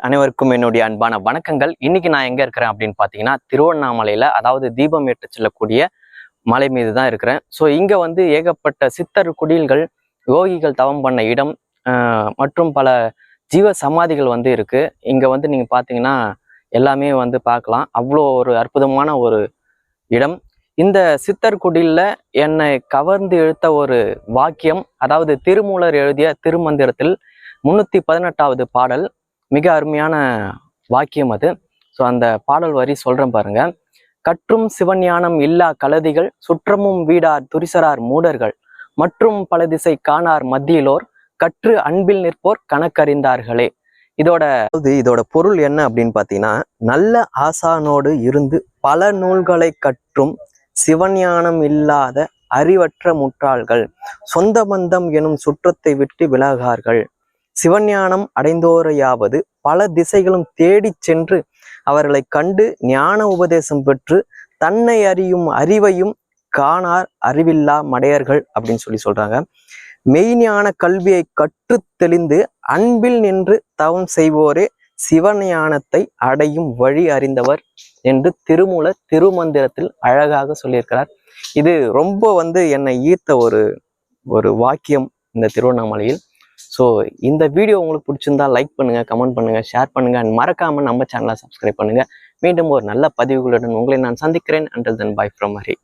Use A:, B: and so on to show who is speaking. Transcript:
A: அனைவருக்கும் என்னுடைய அன்பான வணக்கங்கள். இன்னைக்கு நான் எங்க இருக்கிறேன் அப்படின்னு பாத்தீங்கன்னா, திருவண்ணாமலையில, அதாவது தீபம் ஏற்ற செல்லக்கூடிய மலை மீது தான் இருக்கிறேன். ஸோ இங்க வந்து ஏகப்பட்ட சித்தர் குடில்கள், யோகிகள் தவம் பண்ண இடம் மற்றும் பல ஜீவ சமாதிகள் வந்து இருக்கு. இங்க வந்து நீங்க பாத்தீங்கன்னா எல்லாமே வந்து பார்க்கலாம். அவ்வளோ ஒரு அற்புதமான ஒரு இடம். இந்த சித்தர் குடில்ல என்னை கவர்ந்து இழுத்த ஒரு வாக்கியம், அதாவது திருமூலர் எழுதிய திருமந்திரத்தில் 318வது பாடல். மிக அருமையான வாக்கியம் அது. ஸோ அந்த பாடல் வரி சொல்றேன் பாருங்க. கற்றும் சிவஞானம் இல்லா கலதிகள், சுற்றமும் வீடார் துரிசரார் மூடர்கள், மற்றும் பல திசை காணார் மத்தியிலோர், கற்று அன்பில் நிற்போர் கணக்கறிந்தார்களே. இதோட பொருள் என்ன அப்படின்னு பார்த்தீங்கன்னா, நல்ல ஆசானோடு இருந்து பல நூல்களை கற்றும் சிவஞானம் இல்லாத அறிவற்ற முட்டாள்கள் சொந்த பந்தம் எனும் சுற்றத்தை விட்டு விலகார்கள். சிவஞானம் அடைந்தோரையாவது பல திசைகளும் தேடி சென்று அவர்களை கண்டு ஞான உபதேசம் பெற்று தன்னை அறியும் அறிவையும் காணார் அறிவில்லா மடையர்கள் அப்படின்னு சொல்றாங்க. மெய்ஞான கல்வியை கற்று தெளிந்து அன்பில் நின்று தவம் செய்வோரே சிவஞானத்தை அடையும் வழி அறிந்தவர் என்று திருமூலர் திருமந்திரத்தில் அழகாக சொல்லியிருக்கிறார். இது ரொம்ப வந்து என்னை ஈர்த்த ஒரு வாக்கியம் இந்த திருவண்ணாமலையில். ஸோ இந்த வீடியோ உங்களுக்கு பிடிச்சிருந்தா லைக் பண்ணுங்க, கமெண்ட் பண்ணுங்க, ஷேர் பண்ணுங்க, அண்ட் மறக்காம நம்ம சேனலை சப்ஸ்கிரைப் பண்ணுங்க. மீண்டும் ஒரு நல்ல பதிவுகளுடன் உங்களை நான் சந்திக்கிறேன். Until then, bye from Hari.